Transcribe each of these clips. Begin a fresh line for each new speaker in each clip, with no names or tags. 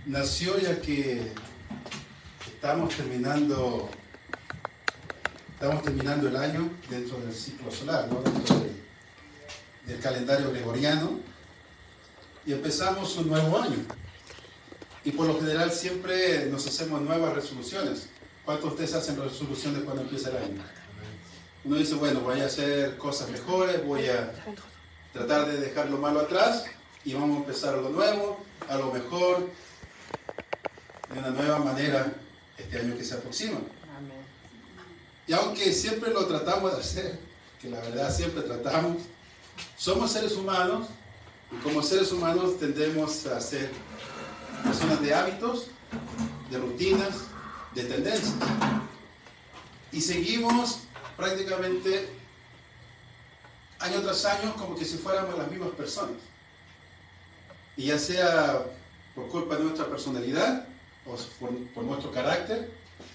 nació ya que estamos terminando el año dentro del ciclo solar, ¿no? Dentro del calendario gregoriano, y empezamos un nuevo año. Y por lo general siempre nos hacemos nuevas resoluciones. ¿Cuántos de ustedes hacen resoluciones cuando empieza el año? Uno dice, bueno, voy a hacer cosas mejores, voy a tratar de dejar lo malo atrás y vamos a empezar algo nuevo, algo mejor, de una nueva manera este año que se aproxima. Y aunque siempre lo tratamos de hacer, que la verdad siempre tratamos, somos seres humanos y como seres humanos tendemos a ser personas de hábitos, de rutinas, de tendencias. Y seguimos prácticamente año tras año como que si fuéramos las mismas personas. Y ya sea por culpa de nuestra personalidad o por nuestro carácter,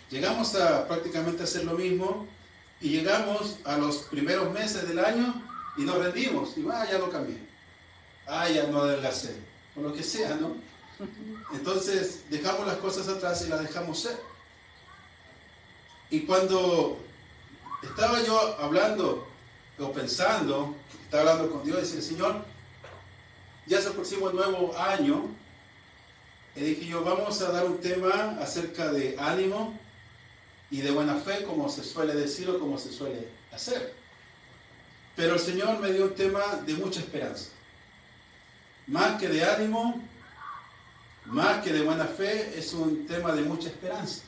llegamos a prácticamente hacer lo mismo y llegamos a los primeros meses del año y nos rendimos. Y ya lo cambié. Ya no adelgacé. O lo que sea, ¿no? Entonces dejamos las cosas atrás y las dejamos ser. Y cuando estaba yo hablando o pensando, estaba hablando con Dios y decía, Señor, ya se aproxima el nuevo año, y dije yo, vamos a dar un tema acerca de ánimo y de buena fe, como se suele decir o como se suele hacer. Pero el Señor me dio un tema de mucha esperanza. Más que de ánimo, más que de buena fe, es un tema de mucha esperanza,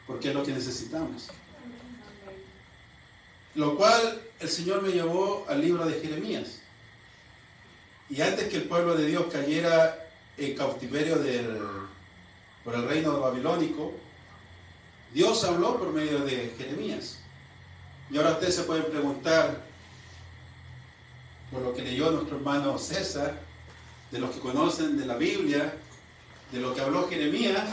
porque es lo que necesitamos. Lo cual el Señor me llevó al libro de Jeremías. Y antes que el pueblo de Dios cayera en cautiverio por el reino babilónico, Dios habló por medio de Jeremías. Y ahora ustedes se pueden preguntar, por lo que leyó nuestro hermano César, de los que conocen de la Biblia, de lo que habló Jeremías,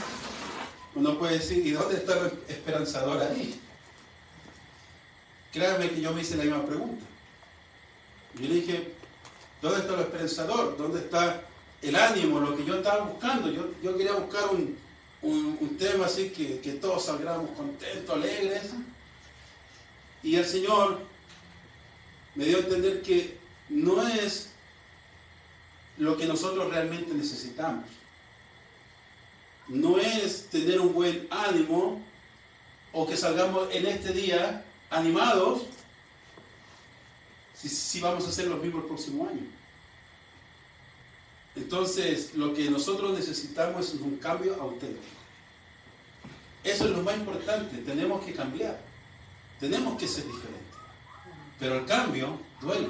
uno puede decir, ¿y dónde está el esperanzador ahí? Créanme que yo me hice la misma pregunta. Yo le dije, ¿dónde está el esperanzador? ¿Dónde está el ánimo? Lo que yo estaba buscando. Yo quería buscar un tema así que todos salgamos contentos, alegres. Y el Señor me dio a entender que no es lo que nosotros realmente necesitamos. No es tener un buen ánimo o que salgamos en este día animados si vamos a hacer lo mismo el próximo año. Entonces, lo que nosotros necesitamos es un cambio auténtico. Eso es lo más importante. Tenemos que cambiar. Tenemos que ser diferentes. Pero el cambio duele.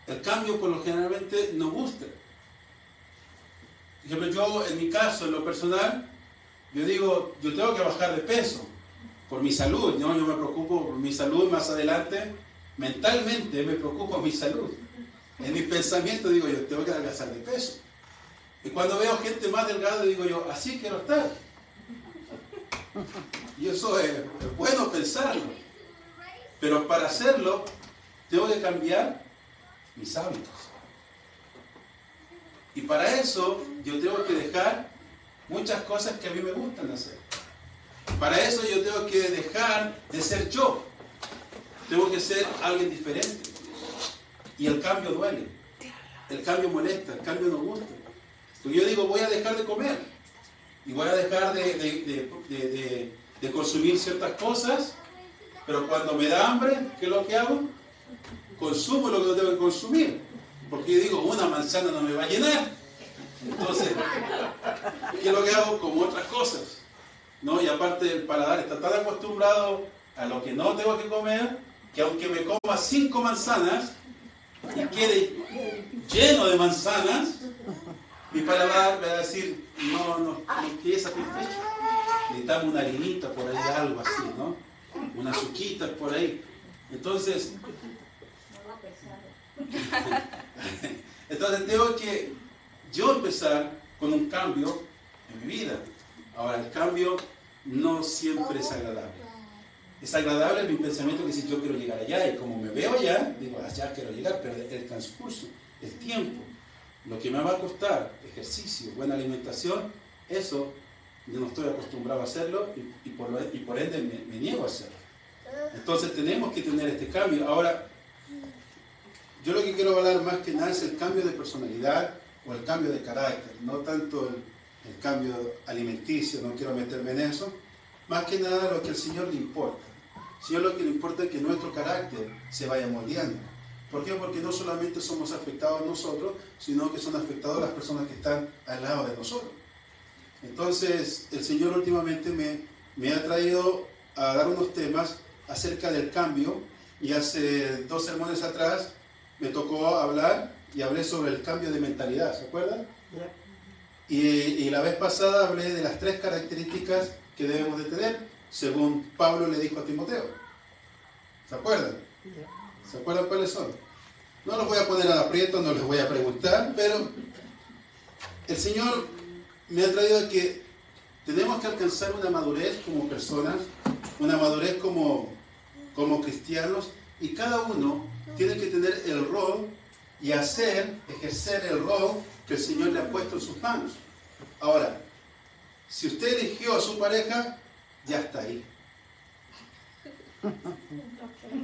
El cambio, por lo generalmente, nos gusta. Por ejemplo, yo, en mi caso, en lo personal, yo digo, yo tengo que bajar de peso por mi salud, ¿no? Yo me preocupo por mi salud más adelante. Mentalmente me preocupo por mi salud. En mi pensamiento digo yo, tengo que adelgazar de peso. Y cuando veo gente más delgada, digo yo, así quiero estar. Y eso es bueno pensarlo. Pero para hacerlo, tengo que cambiar mis hábitos. Y para eso, yo tengo que dejar muchas cosas que a mí me gustan hacer. Para eso yo tengo que dejar de ser yo. Tengo que ser alguien diferente. Y el cambio duele. El cambio molesta. El cambio no gusta. Entonces yo digo, voy a dejar de comer. Y voy a dejar de consumir ciertas cosas. Pero cuando me da hambre, ¿qué es lo que hago? Consumo lo que no tengo que consumir. Porque yo digo, una manzana no me va a llenar. Entonces, ¿qué es lo que hago? Como otras cosas, ¿no? Y aparte el paladar está tan acostumbrado a lo que no tengo que comer, que aunque me coma 5 manzanas y quede lleno de manzanas, mi paladar me va a decir, no quede satisfecho. Necesitamos una harinita por ahí, algo así, ¿no? Una azuquita por ahí. Entonces tengo que yo empezar con un cambio en mi vida. Ahora, el cambio no siempre es agradable. Es agradable mi pensamiento que si yo quiero llegar allá y como me veo allá, digo, allá quiero llegar, pero el transcurso, el tiempo, lo que me va a costar, ejercicio, buena alimentación, eso yo no estoy acostumbrado a hacerlo y por ende me niego a hacerlo. Entonces tenemos que tener este cambio. Ahora, yo lo que quiero hablar más que nada es el cambio de personalidad o el cambio de carácter, no tanto el cambio alimenticio, no quiero meterme en eso, más que nada lo que al Señor le importa. Al Señor lo que le importa es que nuestro carácter se vaya moldeando. ¿Por qué? Porque no solamente somos afectados nosotros, sino que son afectadas las personas que están al lado de nosotros. Entonces, el Señor últimamente me ha traído a dar unos temas acerca del cambio, y hace 2 sermones atrás me tocó hablar y hablé sobre el cambio de mentalidad, ¿se acuerdan? Y la vez pasada hablé de las 3 características que debemos de tener, según Pablo le dijo a Timoteo. ¿Se acuerdan? ¿Se acuerdan cuáles son? No los voy a poner al aprieto, no les voy a preguntar, pero el Señor me ha traído a que tenemos que alcanzar una madurez como personas, una madurez como cristianos, y cada uno tiene que tener el rol y ejercer el rol que el Señor le ha puesto en sus manos. Ahora, si usted eligió a su pareja, ya está ahí.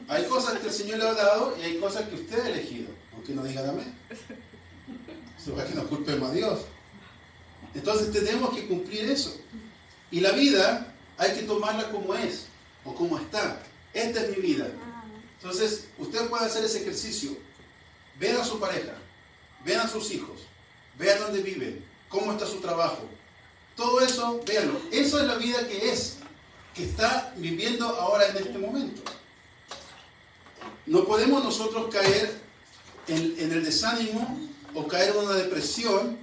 Hay cosas que el Señor le ha dado y hay cosas que usted ha elegido, aunque no digan amén. Eso para que no culpemos a Dios. Entonces tenemos que cumplir eso. Y la vida hay que tomarla como es o como está. Esta es mi vida. Entonces usted puede hacer ese ejercicio. Vean a su pareja, vean a sus hijos, vean dónde viven, cómo está su trabajo. Todo eso, véanlo. Eso es la vida que está viviendo ahora en este momento. No podemos nosotros caer en el desánimo o caer en una depresión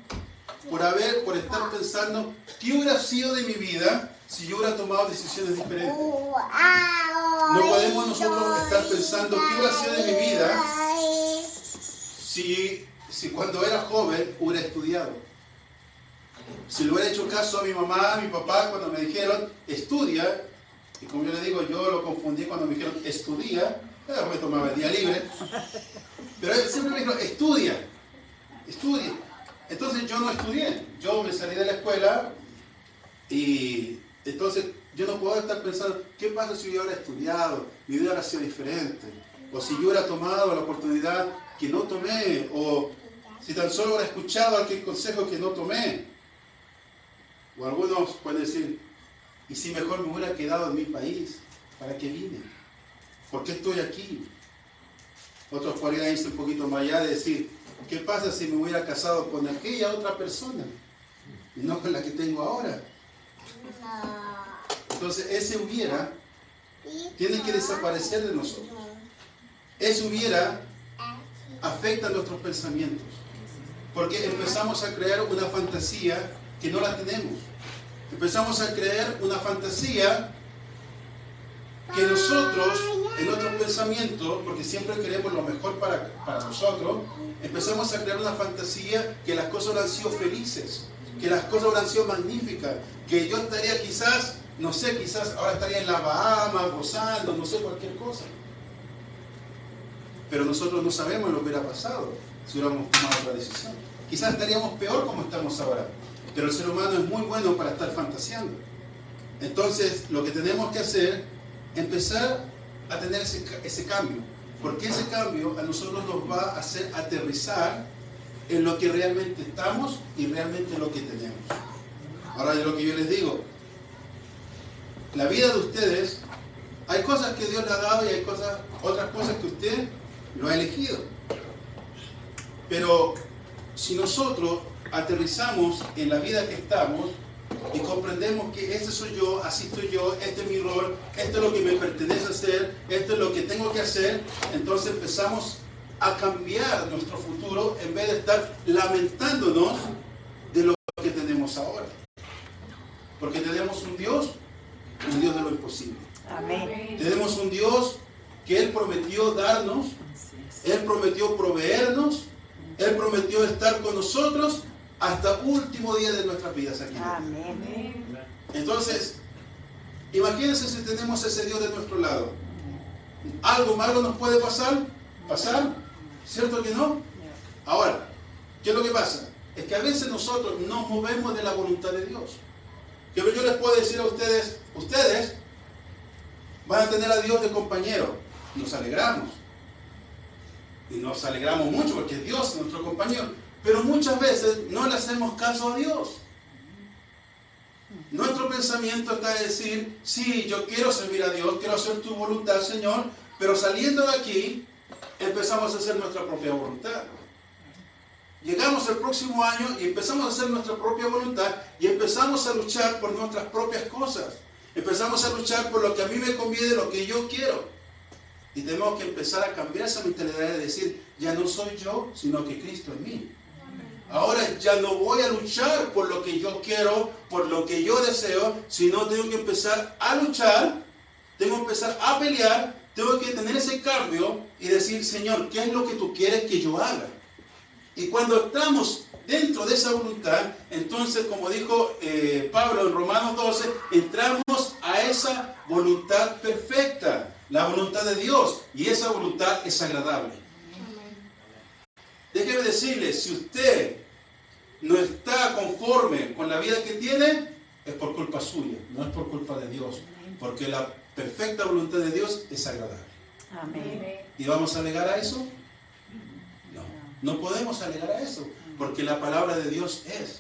por estar pensando qué hubiera sido de mi vida si yo hubiera tomado decisiones diferentes. No podemos nosotros estar pensando qué hubiera sido de mi vida si cuando era joven hubiera estudiado. Si le hubiera hecho caso a mi mamá, a mi papá, cuando me dijeron estudia, y como yo le digo, yo lo confundí cuando me dijeron estudia, me tomaba el día libre, pero él siempre me dijo estudia. Entonces yo no estudié, yo me salí de la escuela y entonces yo no puedo estar pensando qué pasa si yo hubiera estudiado, mi vida hubiera sido diferente, o si yo hubiera tomado la oportunidad que no tomé, o si tan solo hubiera escuchado aquel consejo que no tomé. O algunos pueden decir, ¿y si mejor me hubiera quedado en mi país? ¿Para qué vine? ¿Por qué estoy aquí? Otros podrían irse un poquito más allá de decir, ¿qué pasa si me hubiera casado con aquella otra persona y no con la que tengo ahora? Entonces ese hubiera tiene que desaparecer de nosotros. Ese hubiera afecta a nuestros pensamientos, porque empezamos a crear una fantasía que no la tenemos. Empezamos a crear una fantasía que nosotros, en nuestros pensamientos, porque siempre queremos lo mejor para nosotros, empezamos a crear una fantasía que las cosas habrán sido felices, que las cosas habrán sido magníficas, que yo estaría quizás, no sé, quizás ahora estaría en la Bahamas, gozando, no sé, cualquier cosa. Pero nosotros no sabemos lo que hubiera pasado si hubiéramos tomado otra decisión. Quizás estaríamos peor como estamos ahora. Pero el ser humano es muy bueno para estar fantaseando. Entonces, lo que tenemos que hacer es empezar a tener ese cambio. Porque ese cambio a nosotros nos va a hacer aterrizar en lo que realmente estamos y realmente lo que tenemos. Ahora, de lo que yo les digo, la vida de ustedes, hay cosas que Dios le ha dado y hay otras cosas que usted lo ha elegido. Pero si nosotros aterrizamos en la vida que estamos y comprendemos que ese soy yo, así estoy yo, este es mi rol, esto es lo que me pertenece hacer, esto es lo que tengo que hacer, entonces empezamos a cambiar nuestro futuro en vez de estar lamentándonos de lo que tenemos ahora. Porque tenemos un Dios de lo imposible.
Amén.
Tenemos un Dios que Él prometió darnos, Él prometió proveernos, Él prometió estar con nosotros hasta el último día de nuestras vidas aquí.
Amén.
Entonces, imagínense si tenemos ese Dios de nuestro lado. ¿Algo malo nos puede pasar? ¿Cierto que no? Ahora, ¿qué es lo que pasa? es que a veces nosotros nos movemos de la voluntad de Dios. Que yo les puedo decir a ustedes, ustedes van a tener a Dios de compañero. Nos alegramos. Y nos alegramos mucho porque Dios es nuestro compañero. Pero muchas veces no le hacemos caso a Dios. Nuestro pensamiento está en decir, sí, yo quiero servir a Dios, quiero hacer tu voluntad, Señor, pero saliendo de aquí, empezamos a hacer nuestra propia voluntad. Llegamos el próximo año y empezamos a hacer nuestra propia voluntad y empezamos a luchar por nuestras propias cosas. Empezamos a luchar por lo que a mí me conviene, lo que yo quiero. Y tenemos que empezar a cambiar esa mentalidad de decir, ya no soy yo, sino que Cristo en mí. Ahora ya no voy a luchar por lo que yo quiero, por lo que yo deseo, sino tengo que empezar a luchar, tengo que empezar a pelear, tengo que tener ese cambio y decir, Señor, ¿qué es lo que tú quieres que yo haga? Y cuando estamos dentro de esa voluntad, entonces, como dijo Pablo en Romanos 12, entramos a esa voluntad perfecta, la voluntad de Dios, y esa voluntad es agradable. Déjeme decirle, si usted no está conforme con la vida que tiene, es por culpa suya, no es por culpa de Dios, porque la perfecta voluntad de Dios es agradable.
Amén.
¿Y vamos a alegar a eso? No podemos alegar a eso, porque la palabra de Dios es.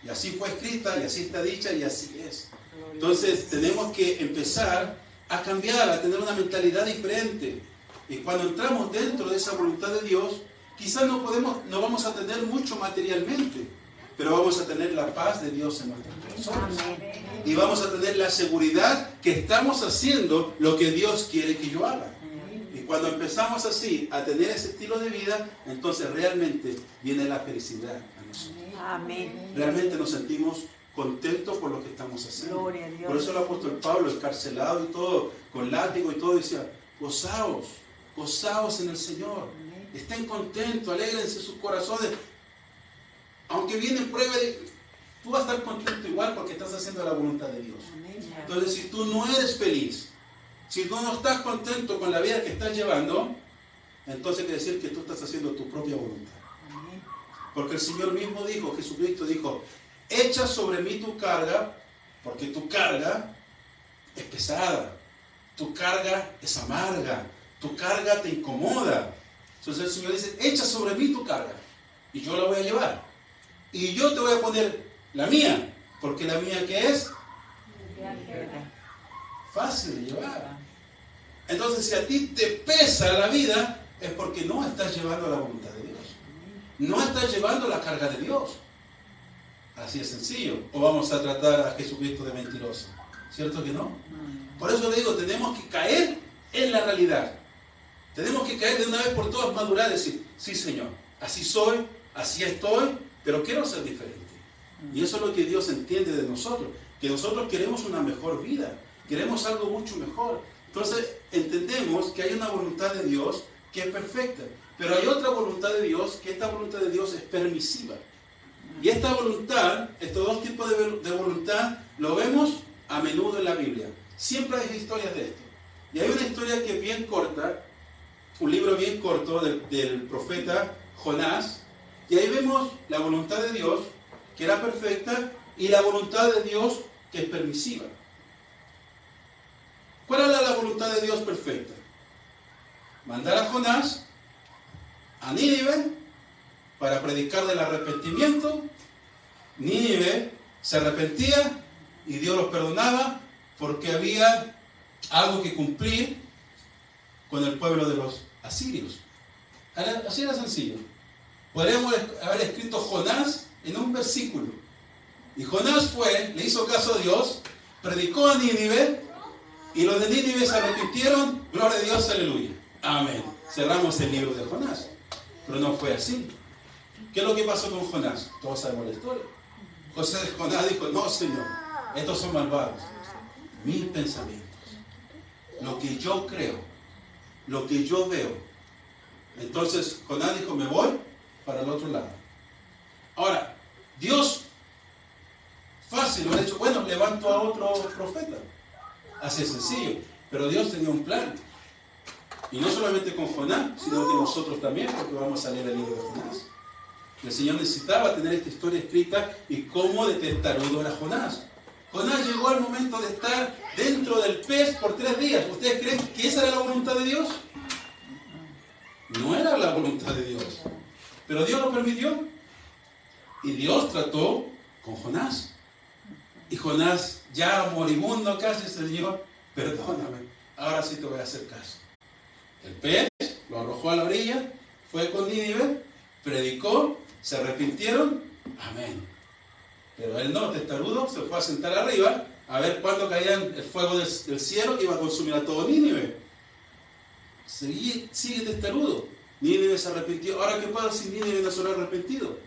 Y así fue escrita, y así está dicha, y así es. Entonces tenemos que empezar a cambiar, a tener una mentalidad diferente. Y cuando entramos dentro de esa voluntad de Dios, quizás no vamos a tener mucho materialmente, pero vamos a tener la paz de Dios en nuestras personas. Y vamos a tener la seguridad que estamos haciendo lo que Dios quiere que yo haga. Y cuando empezamos así a tener ese estilo de vida, entonces realmente viene la felicidad a nosotros.
Amén.
Realmente nos sentimos contentos por lo que estamos haciendo.
Gloria a Dios.
Por eso el apóstol Pablo, encarcelado y todo, con látigo y todo, decía, gozaos, gozaos en el Señor. Estén contentos, alégrense sus corazones. Aunque vienen pruebas, tú vas a estar contento igual porque estás haciendo la voluntad de Dios. Entonces, si tú no eres feliz, si tú no estás contento con la vida que estás llevando, entonces quiere decir que tú estás haciendo tu propia voluntad. Porque el Señor mismo dijo, Jesucristo dijo, echa sobre mí tu carga, porque tu carga es pesada, tu carga es amarga, tu carga te incomoda. Entonces el Señor dice, echa sobre mí tu carga, y yo la voy a llevar. Y yo te voy a poner la mía, porque la mía ¿qué es? Fácil de llevar. Entonces, si a ti te pesa la vida, es porque no estás llevando la voluntad de Dios. No estás llevando la carga de Dios. Así es sencillo. O vamos a tratar a Jesucristo de mentiroso. ¿Cierto que no? Por eso le digo, tenemos que caer en la realidad. Tenemos que caer de una vez por todas, madurar y decir, sí Señor, así soy, así estoy, pero quiero ser diferente. Y eso es lo que Dios entiende de nosotros, que nosotros queremos una mejor vida, queremos algo mucho mejor. Entonces entendemos que hay una voluntad de Dios que es perfecta, pero hay otra voluntad de Dios, que esta voluntad de Dios es permisiva. Y esta voluntad, estos dos tipos de voluntad, lo vemos a menudo en la Biblia. Siempre hay historias de esto. Y hay una historia que es bien corta, un libro bien corto del profeta Jonás, y ahí vemos la voluntad de Dios, que era perfecta, y la voluntad de Dios, que es permisiva. ¿Cuál era la voluntad de Dios perfecta? Mandar a Jonás a Nínive para predicar del arrepentimiento. Nínive se arrepentía y Dios los perdonaba porque había algo que cumplir con el pueblo de los asirios. Así era sencillo. Podríamos haber escrito Jonás en un versículo. Y Jonás fue, le hizo caso a Dios, predicó a Nínive, y los de Nínive se arrepintieron. Gloria a Dios, aleluya. Amén. Cerramos el libro de Jonás. Pero no fue así. ¿Qué es lo que pasó con Jonás? Todos sabemos la historia. Jonás dijo, no Señor, estos son malvados. Mis pensamientos, lo que yo creo, lo que yo veo. Entonces Jonás dijo, me voy para el otro lado. Ahora, Dios fácil lo ha hecho, bueno, levanto a otro profeta. Así es sencillo. Pero Dios tenía un plan. Y no solamente con Jonás, sino que nosotros también, porque vamos a leer el libro de Jonás. El Señor necesitaba tener esta historia escrita y cómo de testarudo era Jonás. Jonás llegó al momento de estar dentro del pez por 3 días. ¿Ustedes creen que esa era la voluntad de Dios? No era la voluntad de Dios. Pero Dios lo permitió. Y Dios trató con Jonás. Y Jonás, ya moribundo casi, Señor, perdóname, ahora sí te voy a hacer caso. El pez lo arrojó a la orilla, fue con Nínive, predicó, se arrepintieron, amén. Pero él no, testarudo, se fue a sentar arriba a ver cuándo caía el fuego del cielo que iba a consumir a todo Nínive. Sigue testarudo. Nínive se arrepintió. Ahora, ¿qué pasa si Nínive no se hubiera arrepentido?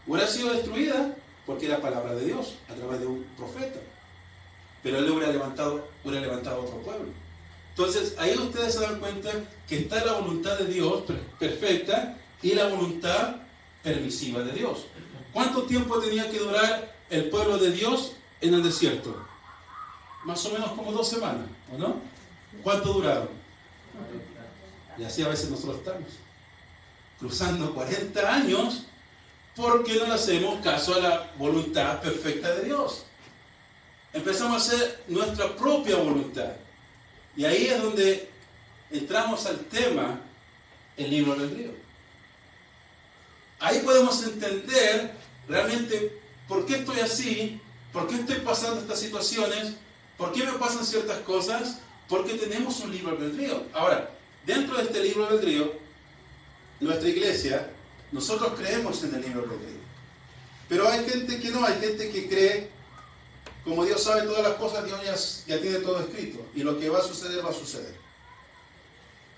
Hubiera sido destruida porque era palabra de Dios a través de un profeta. Pero él hubiera levantado otro pueblo. Entonces, ahí ustedes se dan cuenta que está la voluntad de Dios perfecta y la voluntad permisiva de Dios. ¿Cuánto tiempo tenía que durar el pueblo de Dios en el desierto? Más o menos como 2 semanas, ¿o no? ¿Cuánto duraron? Y así a veces nosotros estamos cruzando 40 años porque no le hacemos caso a la voluntad perfecta de Dios. Empezamos a hacer nuestra propia voluntad. Y ahí es donde entramos al tema, el libre albedrío. Ahí podemos entender realmente por qué estoy así, por qué estoy pasando estas situaciones, por qué me pasan ciertas cosas, porque tenemos un libre albedrío. Ahora, dentro de este libre albedrío, nuestra iglesia, nosotros creemos en el libre albedrío. Pero hay gente que no, hay gente que cree, como Dios sabe todas las cosas, Dios ya tiene todo escrito. Y lo que va a suceder, va a suceder.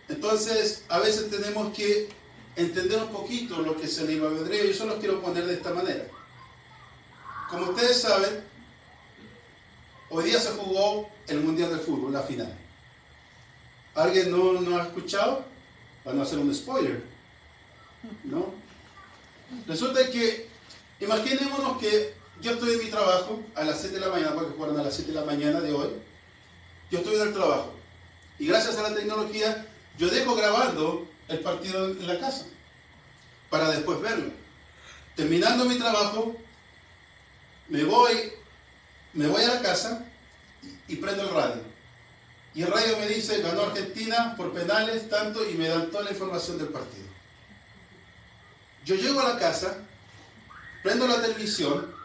Entonces, a veces tenemos que entender un poquito lo que es el libre albedrío. Yo solo quiero poner de esta manera. Como ustedes saben, hoy día se jugó el Mundial de Fútbol, la final. ¿Alguien no ha escuchado? Van a hacer un spoiler, ¿no? Resulta que, imaginémonos que yo estoy en mi trabajo a las 7 de la mañana, porque fueron a las 7 de la mañana de hoy. Yo estoy en el trabajo. Y gracias a la tecnología, yo dejo grabando el partido en la casa para después verlo. Terminando mi trabajo, me voy a la casa y prendo el radio. Y el radio me dice, ganó Argentina por penales, tanto, y me dan toda la información del partido. Yo llego a la casa, prendo la televisión,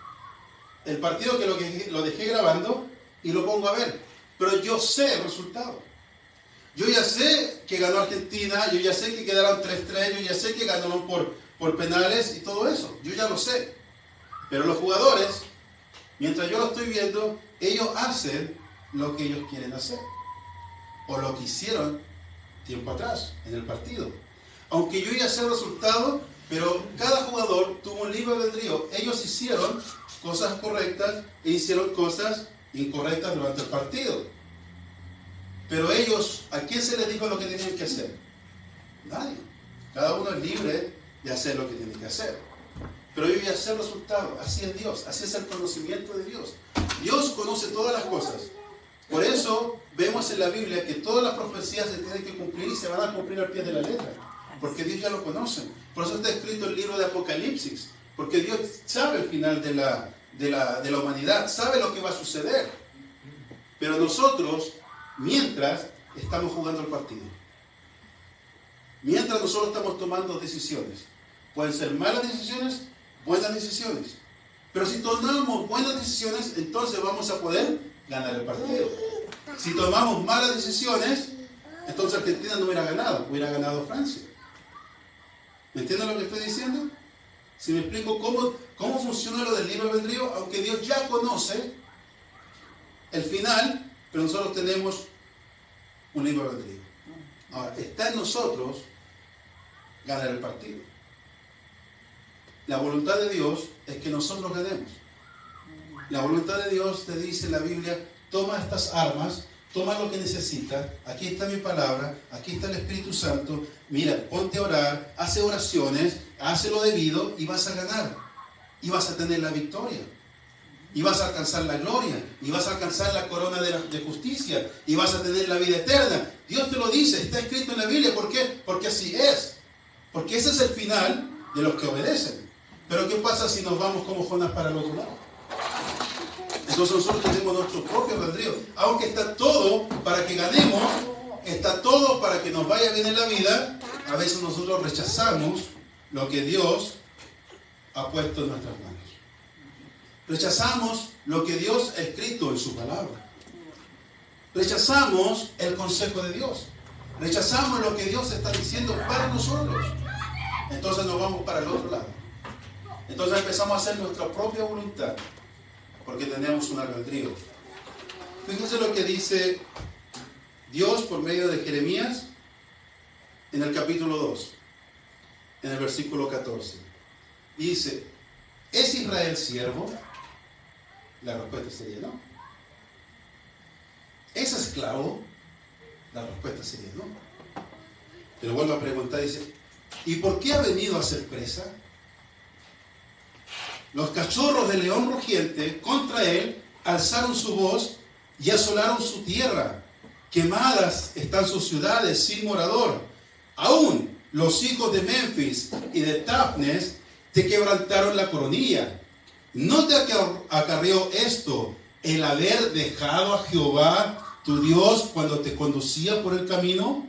el partido que lo dejé grabando y lo pongo a ver. Pero yo sé el resultado. Yo ya sé que ganó Argentina, yo ya sé que quedaron 3-3, yo ya sé que ganaron por penales y todo eso. Yo ya lo sé. Pero los jugadores, mientras yo lo estoy viendo, ellos hacen lo que ellos quieren hacer. O lo que hicieron tiempo atrás, en el partido. Aunque yo ya sé el resultado, pero cada jugador tuvo un libre albedrío. Ellos hicieron cosas correctas e hicieron cosas incorrectas durante el partido. Pero ellos, ¿a quién se les dijo lo que tenían que hacer? Nadie. Cada uno es libre de hacer lo que tiene que hacer. Pero yo ya sé el resultado. Así es Dios. Así es el conocimiento de Dios. Dios conoce todas las cosas. Por eso vemos en la Biblia que todas las profecías se tienen que cumplir y se van a cumplir al pie de la letra. Porque Dios ya lo conoce. Por eso está escrito el libro de Apocalipsis. Porque Dios sabe el final de la humanidad. Sabe lo que va a suceder. Pero nosotros, mientras estamos jugando el partido, mientras nosotros estamos tomando decisiones, pueden ser malas decisiones, buenas decisiones. Pero si tomamos buenas decisiones, entonces vamos a poder ganar el partido. Si tomamos malas decisiones, entonces Argentina no hubiera ganado Francia. ¿Me entienden lo que estoy diciendo? Si me explico cómo funciona lo del libre albedrío, aunque Dios ya conoce el final, pero nosotros tenemos un libre albedrío. Ahora, está en nosotros ganar el partido. La voluntad de Dios es que nosotros ganemos. La voluntad de Dios te dice en la Biblia, toma estas armas, toma lo que necesitas, aquí está mi palabra, aquí está el Espíritu Santo, mira, ponte a orar, hace oraciones, hace lo debido y vas a ganar. Y vas a tener la victoria. Y vas a alcanzar la gloria. Y vas a alcanzar la corona de justicia. Y vas a tener la vida eterna. Dios te lo dice, está escrito en la Biblia. ¿Por qué? Porque así es. Porque ese es el final de los que obedecen. Pero ¿qué pasa si nos vamos como Jonás para el otro lado? Entonces nosotros tenemos nuestro propio albedrío. Aunque está todo para que ganemos, está todo para que nos vaya bien en la vida, a veces nosotros rechazamos lo que Dios ha puesto en nuestras manos. Rechazamos lo que Dios ha escrito en su palabra. Rechazamos el consejo de Dios. Rechazamos lo que Dios está diciendo para nosotros. Entonces nos vamos para el otro lado. Entonces empezamos a hacer nuestra propia voluntad, porque tenemos un albedrío. Fíjense lo que dice Dios por medio de Jeremías en el capítulo 2, en el versículo 14. Dice, ¿es Israel siervo? La respuesta sería no. ¿Es esclavo? La respuesta sería no. Pero vuelvo a preguntar, dice, ¿y por qué ha venido a ser presa? Los cachorros de león rugiente contra él alzaron su voz y asolaron su tierra. Quemadas están sus ciudades sin morador. Aún los hijos de Memphis y de Tafnes te quebrantaron la coronilla. ¿No te acarreó esto el haber dejado a Jehová tu Dios cuando te conducía por el camino?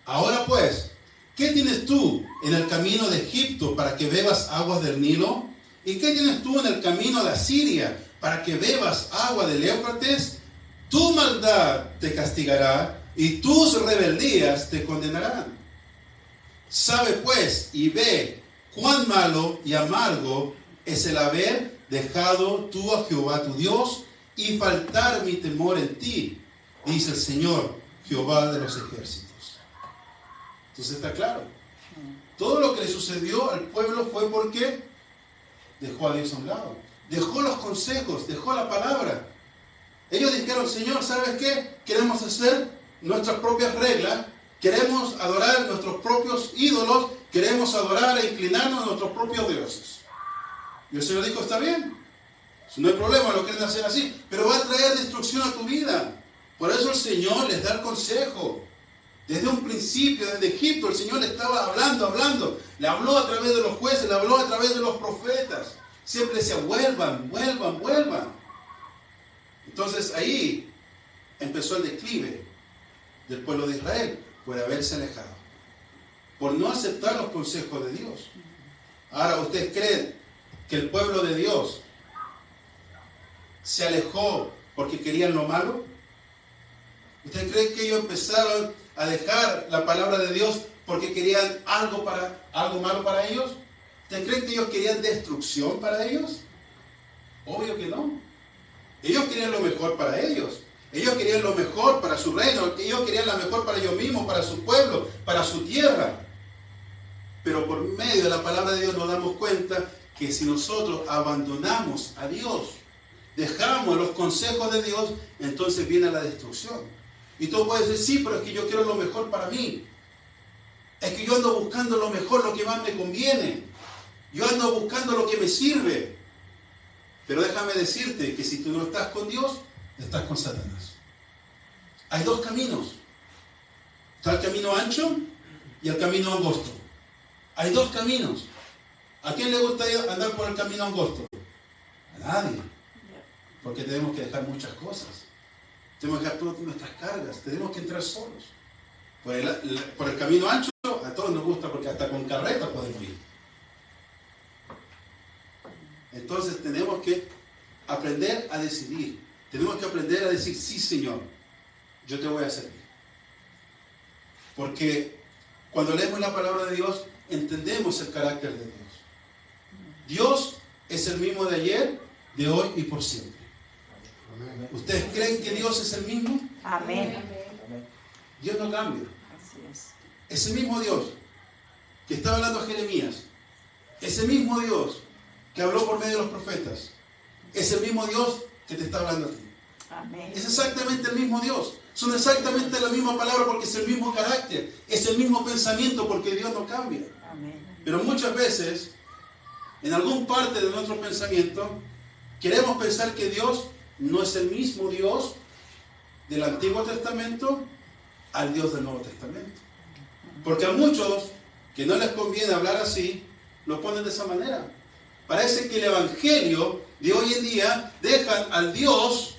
Ahora pues, ¿qué tienes tú en el camino de Egipto para que bebas aguas del Nilo? ¿Y qué tienes tú en el camino de Asiria para que bebas agua del Éufrates? Tu maldad te castigará y tus rebeldías te condenarán. Sabe pues y ve cuán malo y amargo es el haber dejado tú a Jehová tu Dios y faltar mi temor en ti, dice el Señor, Jehová de los ejércitos. Entonces está claro. Todo lo que le sucedió al pueblo fue porque dejó a Dios a un lado. Dejó los consejos, dejó la palabra. Ellos dijeron, Señor, ¿sabes qué? Queremos hacer nuestras propias reglas, queremos adorar nuestros propios ídolos, queremos adorar e inclinarnos a nuestros propios dioses. Y el Señor dijo, está bien, no hay problema, lo quieren hacer así, pero va a traer destrucción a tu vida. Por eso el Señor les da el consejo. Desde un principio, desde Egipto, el Señor le estaba hablando. Le habló a través de los jueces, le habló a través de los profetas. Siempre decía, vuelvan. Entonces ahí empezó el declive del pueblo de Israel, por haberse alejado, por no aceptar los consejos de Dios. Ahora, ¿ustedes creen que el pueblo de Dios se alejó porque querían lo malo? ¿Ustedes creen que ellos empezaron a dejar la palabra de Dios porque querían algo malo para ellos? ¿Ustedes creen que ellos querían destrucción para ellos? Obvio que no. Ellos querían lo mejor para ellos. Ellos querían lo mejor para su reino. Ellos querían lo mejor para ellos mismos, para su pueblo, para su tierra. Pero por medio de la palabra de Dios nos damos cuenta que si nosotros abandonamos a Dios, dejamos los consejos de Dios, entonces viene la destrucción. Y tú puedes decir, sí, pero es que yo quiero lo mejor para mí. Es que yo ando buscando lo mejor, lo que más me conviene. Yo ando buscando lo que me sirve. Pero déjame decirte que si tú no estás con Dios, estás con Satanás. Hay dos caminos. Está el camino ancho y el camino angosto. Hay dos caminos. ¿A quién le gusta andar por el camino angosto? A nadie. Porque tenemos que dejar muchas cosas. Tenemos que dejar todas nuestras cargas. Tenemos que entrar solos. Por el camino ancho, a todos nos gusta porque hasta con carreta podemos ir. Entonces tenemos que aprender a decidir. Tenemos que aprender a decir, sí, Señor, yo te voy a servir. Porque cuando leemos la palabra de Dios, entendemos el carácter de Dios. Dios es el mismo de ayer, de hoy y por siempre. ¿Ustedes creen que Dios es el mismo?
Amén.
Dios no cambia.
Así es.
Ese mismo Dios que estaba hablando a Jeremías, ese mismo Dios que habló por medio de los profetas, es el mismo Dios que te está hablando a ti.
Amén.
Es exactamente el mismo Dios. Son exactamente la misma palabra porque es el mismo carácter, es el mismo pensamiento porque Dios no cambia.
Amén.
Pero muchas veces, en algún parte de nuestro pensamiento, queremos pensar que Dios no es el mismo Dios del Antiguo Testamento al Dios del Nuevo Testamento. Porque a muchos que no les conviene hablar así, lo ponen de esa manera. Parece que el evangelio de hoy en día dejan al Dios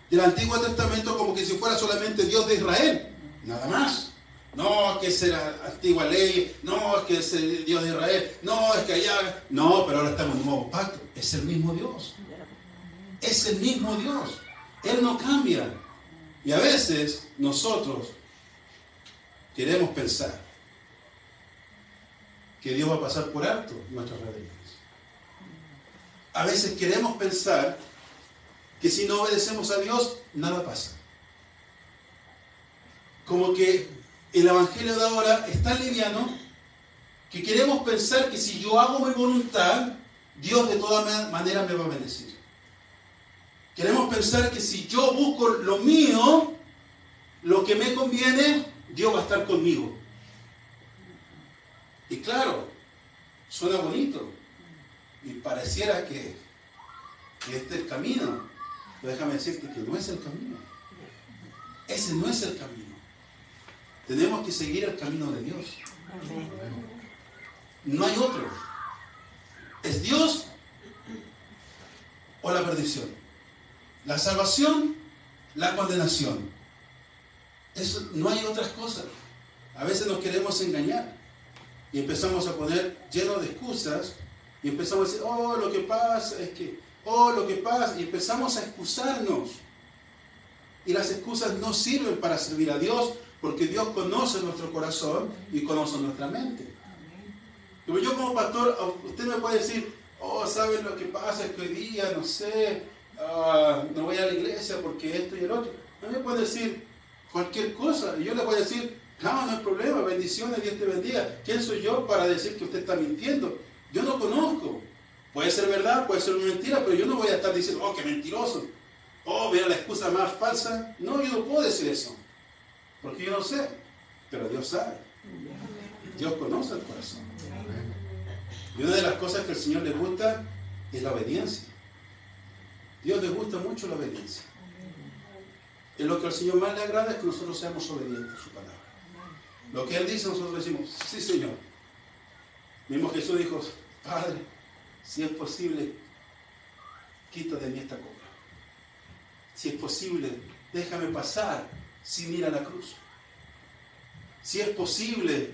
del Antiguo Testamento como que si fuera solamente Dios de Israel, nada más. No, que es la antigua ley, no, es que es el Dios de Israel, no, es que allá... No, pero ahora estamos en un nuevo pacto. Es el mismo Dios. Es el mismo Dios. Él no cambia. Y a veces nosotros queremos pensar que Dios va a pasar por alto nuestras rebeliones. A veces queremos pensar que si no obedecemos a Dios, nada pasa. Como que el evangelio de ahora es tan liviano que queremos pensar que si yo hago mi voluntad, Dios de todas maneras me va a bendecir. Queremos pensar que si yo busco lo mío, lo que me conviene, Dios va a estar conmigo. Y claro, suena bonito y pareciera que este es el camino. Pero déjame decirte que no es el camino. Ese no es el camino. Tenemos que seguir el camino de Dios. No hay otro. Es Dios o la perdición. La salvación, la condenación. Eso, no hay otras cosas. A veces nos queremos engañar y empezamos a poner lleno de excusas y empezamos a decir, oh, lo que pasa es que, oh, lo que pasa, y empezamos a excusarnos. Y las excusas no sirven para servir a Dios, porque Dios conoce nuestro corazón y conoce nuestra mente. Pero yo como pastor, usted me puede decir, oh, ¿saben lo que pasa? Es que hoy día, no sé, no voy a la iglesia porque esto y el otro. A mí me puede decir cualquier cosa, y yo le voy a decir, no, no hay problema, bendiciones, Dios te bendiga. ¿Quién soy yo para decir que usted está mintiendo? Yo no conozco. Puede ser verdad, puede ser una mentira, pero yo no voy a estar diciendo, oh, qué mentiroso. Oh, mira la excusa más falsa. No, yo no puedo decir eso, porque yo no sé, pero Dios sabe. Dios conoce el corazón. Y una de las cosas que al Señor le gusta es la obediencia. Dios le gusta mucho la obediencia. Y lo que al Señor más le agrada es que nosotros seamos obedientes a su palabra. Lo que Él dice, nosotros decimos, sí, Señor. Mismo Jesús dijo, Padre, si es posible, quita de mí esta copa. Si es posible, déjame pasar sin ir a la cruz. Si es posible,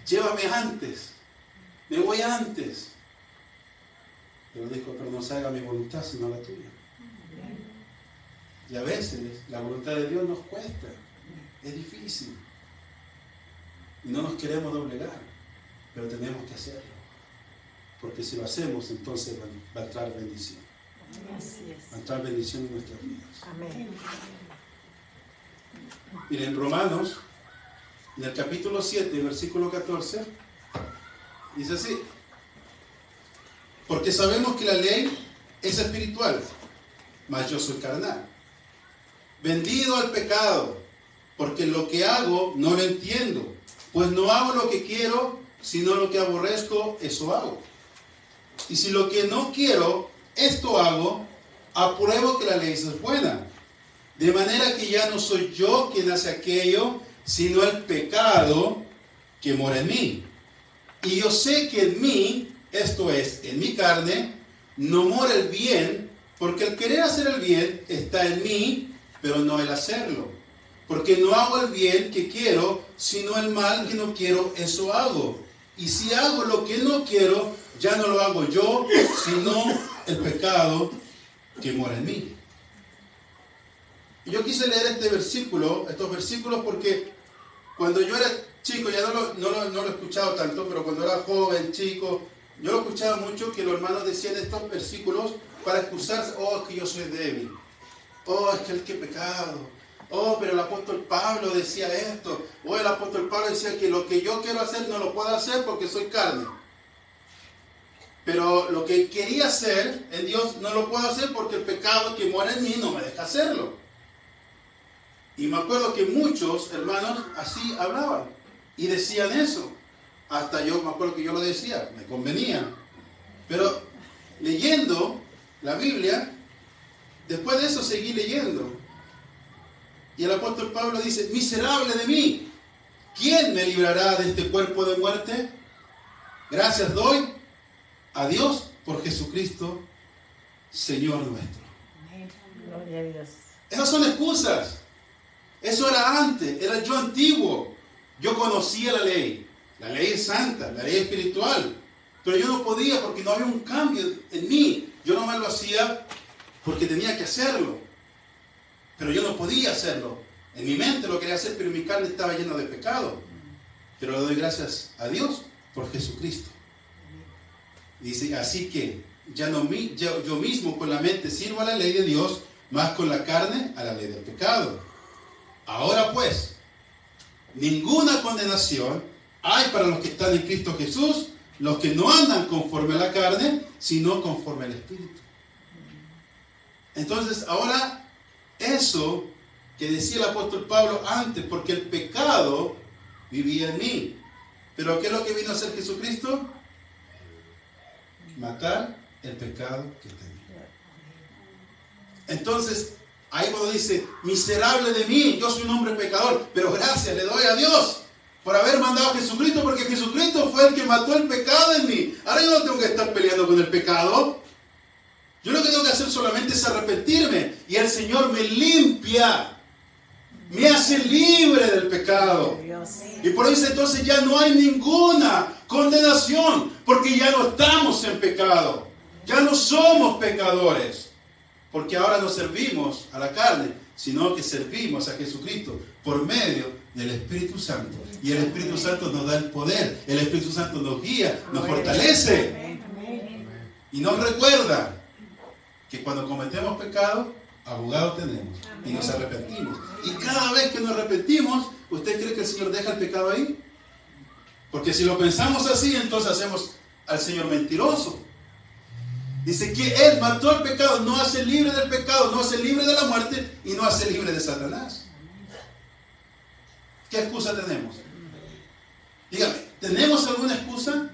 llévame antes. Me voy antes. Pero dijo, pero no se haga mi voluntad, sino la tuya. Y a veces la voluntad de Dios nos cuesta. Es difícil. Y no nos queremos doblegar. Pero tenemos que hacerlo. Porque si lo hacemos, entonces va a entrar bendición. Va a entrar bendición en nuestras vidas.
Amén.
Miren, en Romanos, en el capítulo 7, versículo 14, dice así: porque sabemos que la ley es espiritual, mas yo soy carnal, vendido al pecado, porque lo que hago no lo entiendo, pues no hago lo que quiero, sino lo que aborrezco, eso hago. Y si lo que no quiero, esto hago, apruebo que la ley es buena. De manera que ya no soy yo quien hace aquello, sino el pecado que mora en mí. Y yo sé que en mí, esto es, en mi carne, no mora el bien, porque el querer hacer el bien está en mí, pero no el hacerlo. Porque no hago el bien que quiero, sino el mal que no quiero, eso hago. Y si hago lo que no quiero, ya no lo hago yo, sino el pecado que mora en mí. Y yo quise leer estos versículos porque cuando yo era chico, ya no lo he escuchado tanto, pero cuando era joven, chico, yo lo escuchaba mucho que los hermanos decían estos versículos para excusarse. Oh, es que yo soy débil. Oh, es que el que pecado. Oh, pero el apóstol Pablo decía esto. Oh, el apóstol Pablo decía que lo que yo quiero hacer no lo puedo hacer porque soy carne. Pero lo que quería hacer en Dios no lo puedo hacer porque el pecado que mora en mí no me deja hacerlo. Y me acuerdo que muchos hermanos así hablaban y decían eso. Hasta yo me acuerdo que yo lo decía, me convenía. Pero leyendo la Biblia, después de eso seguí leyendo. Y el apóstol Pablo dice, miserable de mí, ¿quién me librará de este cuerpo de muerte? Gracias doy a Dios por Jesucristo, Señor nuestro.
Gloria a Dios.
Esas son excusas. Eso era antes, era yo antiguo. Yo conocía la ley. La ley es santa, la ley es espiritual. Pero yo no podía porque no había un cambio en mí. Yo nomás lo hacía porque tenía que hacerlo. Pero yo no podía hacerlo. En mi mente lo quería hacer, pero mi carne estaba llena de pecado. Pero le doy gracias a Dios por Jesucristo. Dice, así que ya no yo mismo con la mente sirvo a la ley de Dios, más con la carne a la ley del pecado. Ahora pues, ninguna condenación hay para los que están en Cristo Jesús, los que no andan conforme a la carne, sino conforme al Espíritu. Entonces, ahora, eso que decía el apóstol Pablo antes, porque el pecado vivía en mí. Pero ¿qué es lo que vino a hacer Jesucristo? Matar el pecado que está en mí. Entonces, ahí cuando dice, miserable de mí, yo soy un hombre pecador, pero gracias le doy a Dios por haber mandado a Jesucristo, porque Jesucristo fue el que mató el pecado en mí. Ahora yo no tengo que estar peleando con el pecado. Yo lo que tengo que hacer solamente es arrepentirme, y el Señor me limpia, me hace libre del pecado. Y por eso entonces ya no hay ninguna condenación, porque ya no estamos en pecado, ya no somos pecadores, porque ahora no servimos a la carne, sino que servimos a Jesucristo por medio del Espíritu Santo. Y el Espíritu Santo nos da el poder, el Espíritu Santo nos guía, nos fortalece y nos recuerda que cuando cometemos pecado, abogado tenemos y nos arrepentimos. Y cada vez que nos arrepentimos, ¿usted cree que el Señor deja el pecado ahí? Porque si lo pensamos así, entonces hacemos al Señor mentiroso. Dice que Él mató el pecado, no hace libre del pecado, no hace libre de la muerte y no hace libre de Satanás. ¿Qué excusa tenemos? Dígame, ¿tenemos alguna excusa?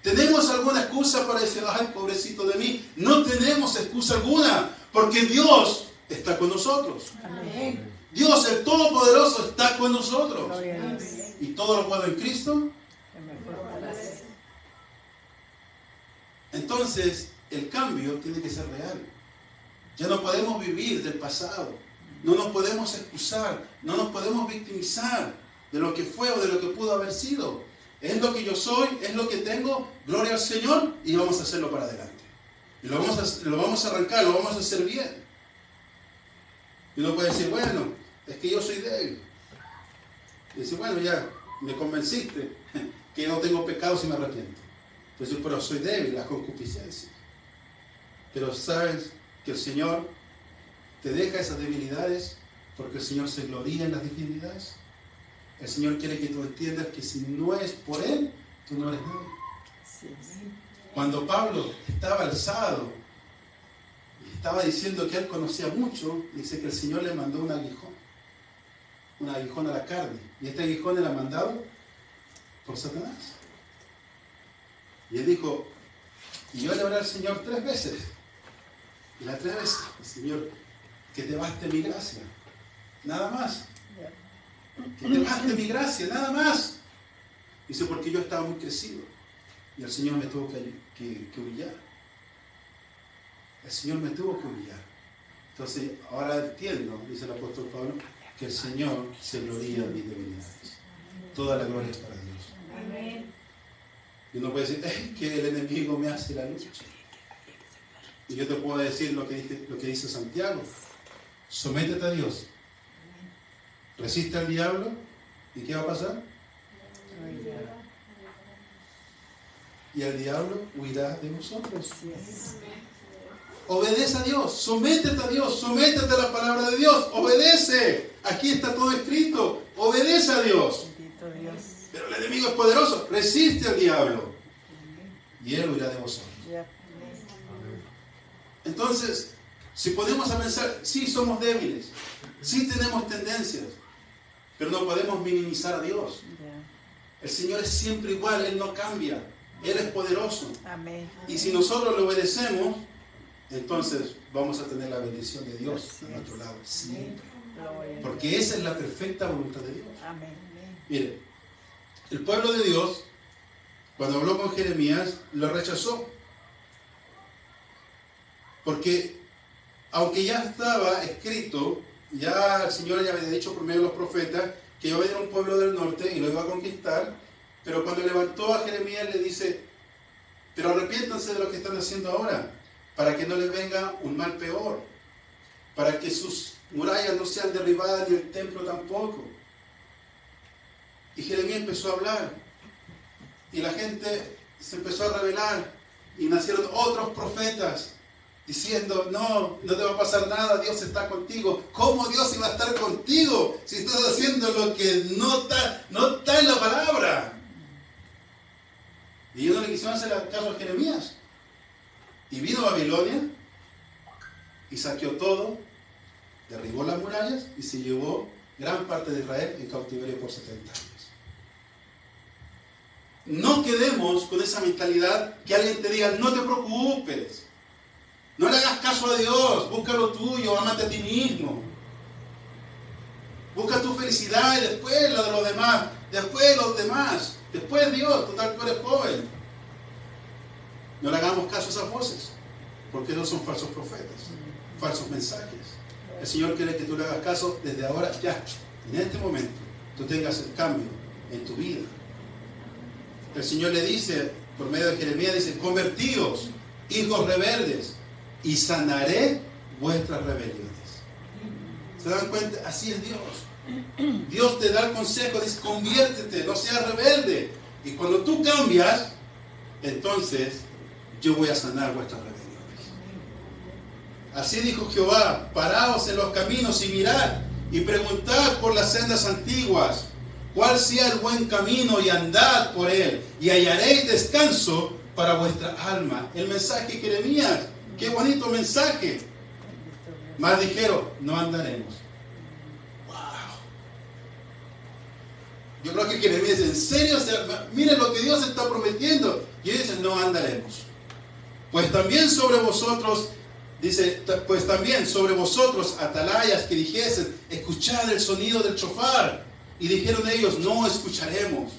¿Tenemos alguna excusa para decir, ay, pobrecito de mí? No tenemos excusa alguna, porque Dios está con nosotros.
Amén.
Dios, el Todopoderoso, está con nosotros.
Gloria a Dios.
Y todo lo puedo en Cristo.
Que me fortalece.
Entonces, el cambio tiene que ser real. Ya no podemos vivir del pasado. No nos podemos excusar. No nos podemos victimizar de lo que fue o de lo que pudo haber sido. Es lo que yo soy, es lo que tengo. Gloria al Señor y vamos a hacerlo para adelante. Y lo vamos a arrancar, lo vamos a hacer bien. Y uno puede decir, bueno, es que yo soy débil. Y dice, bueno, ya me convenciste que yo no tengo pecado si me arrepiento. Entonces, pero soy débil, la concupiscencia. Pero sabes que el Señor te deja esas debilidades porque el Señor se gloria en las debilidades. El Señor quiere que tú entiendas que si no es por Él, tú no eres nadie.
Sí.
Cuando Pablo estaba alzado y estaba diciendo que él conocía mucho, dice que el Señor le mandó un aguijón a la carne. Y este aguijón era mandado por Satanás. Y él dijo, y yo le oré al Señor 3 veces. Y las 3 veces, Señor, que te baste mi gracia. Nada más. Que te baste mi gracia, nada más. Dice, porque yo estaba muy crecido. Y el Señor me tuvo que humillar. El Señor me tuvo que humillar. Entonces, ahora entiendo, dice el apóstol Pablo, que el Señor se gloría en mis debilidades. Toda la gloria es para Dios. Y uno puede decir, es que el enemigo me hace la lucha. Y yo te puedo decir lo que dice Santiago. Sométete a Dios. Resiste al diablo. ¿Y qué va a pasar? Y el diablo huirá de vosotros. Obedece a Dios, sométete a Dios, sométete a la palabra de Dios, obedece. Aquí está todo escrito, obedece a Dios. Pero el enemigo es poderoso, resiste al diablo y él huirá de vosotros. Entonces, si podemos pensar, sí somos débiles, sí tenemos tendencias, pero no podemos minimizar a Dios. El Señor es siempre igual, Él no cambia. Él es poderoso.
Amén.
Y si nosotros le obedecemos, entonces vamos a tener la bendición de Dios a nuestro lado siempre. Porque esa es la perfecta voluntad de Dios.
Amén.
Mire, el pueblo de Dios, cuando habló con Jeremías, lo rechazó. Porque aunque ya estaba escrito, ya el Señor ya había dicho por medio de los profetas que iba a venir un pueblo del norte y lo iba a conquistar, pero cuando levantó a Jeremías le dice, pero arrepiéntanse de lo que están haciendo ahora, para que no les venga un mal peor, para que sus murallas no sean derribadas ni el templo tampoco. Y Jeremías empezó a hablar, y la gente se empezó a rebelar, y nacieron otros profetas, diciendo, no te va a pasar nada, Dios está contigo. ¿Cómo Dios iba a estar contigo si estás haciendo lo que no está en la palabra? Y ellos no le quisieron hacer caso a Jeremías. Y vino Babilonia y saqueó todo, derribó las murallas y se llevó gran parte de Israel en cautiverio por 70 años. No quedemos con esa mentalidad que alguien te diga, no te preocupes, no le hagas caso a Dios, busca lo tuyo, ámate a ti mismo. Busca tu felicidad y después la de los demás, después los demás, después Dios, total tú eres joven. No le hagamos caso a esas voces, porque esos son falsos profetas, falsos mensajes. El Señor quiere que tú le hagas caso desde ahora, ya, en este momento, tú tengas el cambio en tu vida. El Señor le dice, por medio de Jeremías, dice, convertíos, hijos rebeldes, y sanaré vuestras rebeliones. ¿Se dan cuenta? Así es Dios. Dios te da el consejo, dice, conviértete, no seas rebelde. Y cuando tú cambias, entonces yo voy a sanar vuestras rebeliones. Así dijo Jehová, paraos en los caminos y mirad, y preguntad por las sendas antiguas, cuál sea el buen camino, y andad por él, y hallaréis descanso para vuestra alma. El mensaje de Jeremías, qué bonito mensaje. Mas dijeron, no andaremos. Wow. Yo creo que Jeremías dice, en serio, miren lo que Dios está prometiendo. Y ellos dicen, no andaremos. Pues también sobre vosotros, dice, pues también sobre vosotros, atalayas, que dijesen, escuchad el sonido del chofar. Y dijeron ellos, no escucharemos.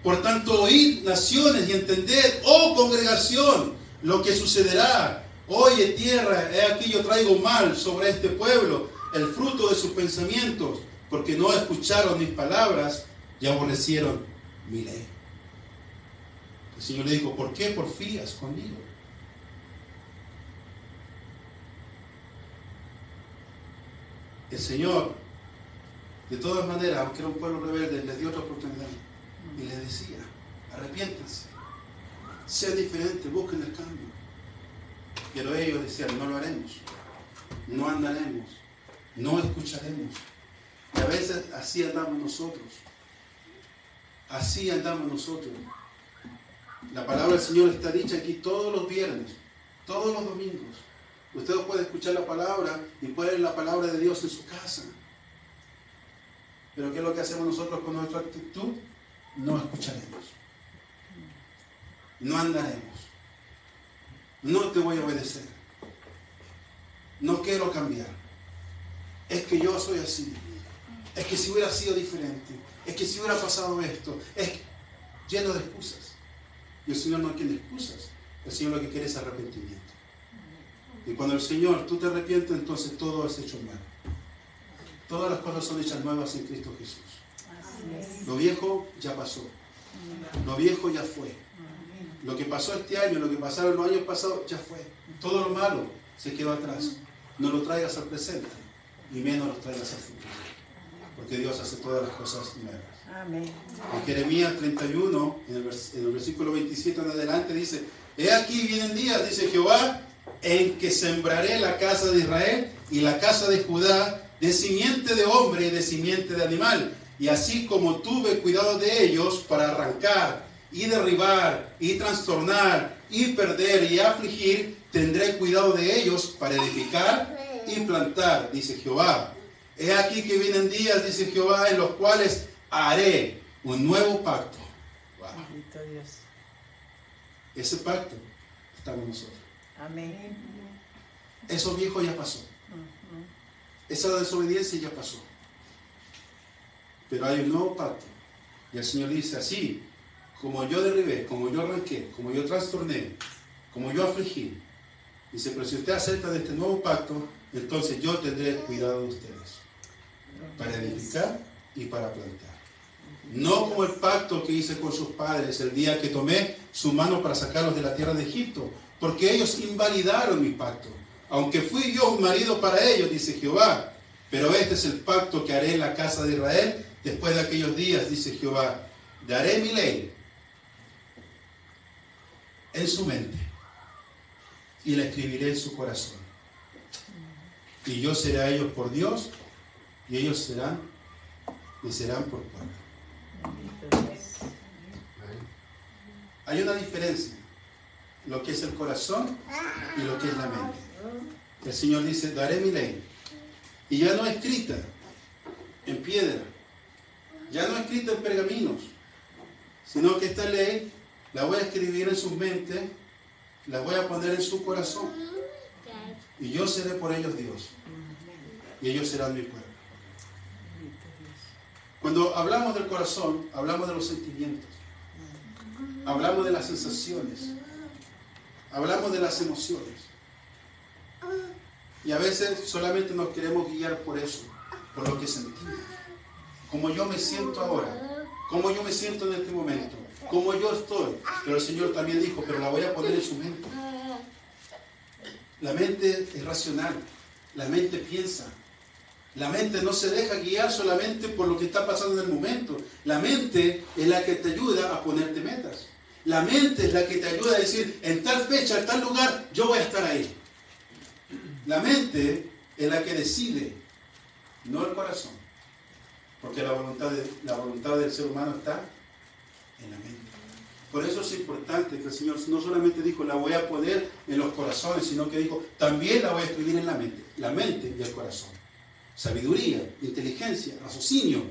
Por tanto, oíd, naciones, y entended, oh congregación, lo que sucederá. Oye, tierra, he aquí yo traigo mal sobre este pueblo, el fruto de sus pensamientos, porque no escucharon mis palabras y aborrecieron mi ley. El Señor le dijo, ¿por qué porfías conmigo? El Señor, de todas maneras, aunque era un pueblo rebelde, les dio otra oportunidad y les decía, arrepiéntanse, sean diferentes, busquen el cambio. Pero ellos decían, no lo haremos, no andaremos, no escucharemos. Y a veces así andamos nosotros. Así andamos nosotros. La palabra del Señor está dicha aquí todos los viernes, todos los domingos. Usted puede escuchar la palabra y puede leer la palabra de Dios en su casa. Pero ¿qué es lo que hacemos nosotros con nuestra actitud? No escucharemos. No andaremos. No te voy a obedecer. No quiero cambiar. Es que yo soy así. Es que si hubiera sido diferente. Es que si hubiera pasado esto. Es que... lleno de excusas. Y el Señor no quiere excusas. El Señor lo que quiere es arrepentimiento. Y cuando el Señor, tú te arrepientes, entonces todo es hecho nuevo. Todas las cosas son hechas nuevas en Cristo Jesús. Lo viejo ya pasó. Lo viejo ya fue. Lo que pasó este año, lo que pasaron los años pasados, ya fue. Todo lo malo se quedó atrás. No lo traigas al presente, y menos lo traigas al futuro. Porque Dios hace todas las cosas nuevas.
Amén.
En Jeremías 31, en el versículo 27 en adelante, dice, he aquí vienen días, dice Jehová, en que sembraré la casa de Israel y la casa de Judá de simiente de hombre y de simiente de animal. Y así como tuve cuidado de ellos para arrancar y derribar, y trastornar, y perder, y afligir, tendré cuidado de ellos para edificar y plantar, dice Jehová. He aquí que vienen días, dice Jehová, en los cuales haré un nuevo pacto. Wow.
Bendito Dios.
Ese pacto estamos nosotros.
Amén.
Eso viejo ya pasó. Esa desobediencia ya pasó. Pero hay un nuevo pacto. Y el Señor dice así, como yo derribé, como yo arranqué, como yo trastorné, como yo afligí. Dice, pero si usted acepta de este nuevo pacto, entonces yo tendré cuidado de ustedes para edificar y para plantar. No como el pacto que hice con sus padres el día que tomé su mano para sacarlos de la tierra de Egipto, porque ellos invalidaron mi pacto. Aunque fui yo un marido para ellos, dice Jehová, pero este es el pacto que haré en la casa de Israel después de aquellos días, dice Jehová. Daré mi ley en su mente y la escribiré en su corazón. Y yo seré a ellos por Dios y ellos me serán por pueblo. Hay una diferencia, lo que es el corazón y lo que es la mente. El Señor dice, daré mi ley. Y ya no escrita en piedra, ya no escrita en pergaminos, sino que esta ley la voy a escribir en su mente, la voy a poner en su corazón. Y yo seré por ellos Dios. Y ellos serán mi pueblo. Cuando hablamos del corazón, hablamos de los sentimientos. Hablamos de las sensaciones. Hablamos de las emociones. Y a veces solamente nos queremos guiar por eso, por lo que sentimos. Como yo me siento ahora, como yo me siento en este momento, como yo estoy. Pero el Señor también dijo, pero la voy a poner en su mente. La mente es racional, la mente piensa. La mente no se deja guiar solamente por lo que está pasando en el momento. La mente es la que te ayuda a ponerte metas. La mente es la que te ayuda a decir, en tal fecha, en tal lugar, yo voy a estar ahí. La mente es la que decide, no el corazón. Porque la voluntad del ser humano está en la mente. Por eso es importante que el Señor no solamente dijo, la voy a poner en los corazones, sino que dijo, también la voy a escribir en la mente. La mente y el corazón. Sabiduría, inteligencia, raciocinio,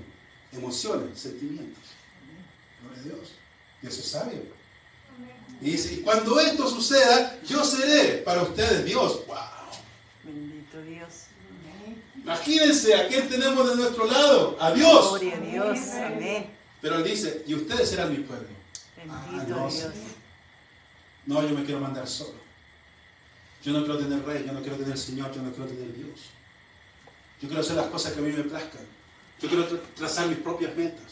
emociones, sentimientos. Gloria a Dios. Dios es sabio. Y dice, y cuando esto suceda, yo seré para ustedes Dios. ¡Wow!
Bendito Dios.
Imagínense a quién tenemos de nuestro lado. A Dios.
Gloria a Dios. Amén.
Pero Él dice, y ustedes serán mi pueblo.
Bendito
no,
Dios.
Señor. No, yo me quiero mandar solo. Yo no quiero tener rey, yo no quiero tener Señor, yo no quiero tener Dios. Yo quiero hacer las cosas que a mí me plazcan. Yo quiero trazar mis propias metas.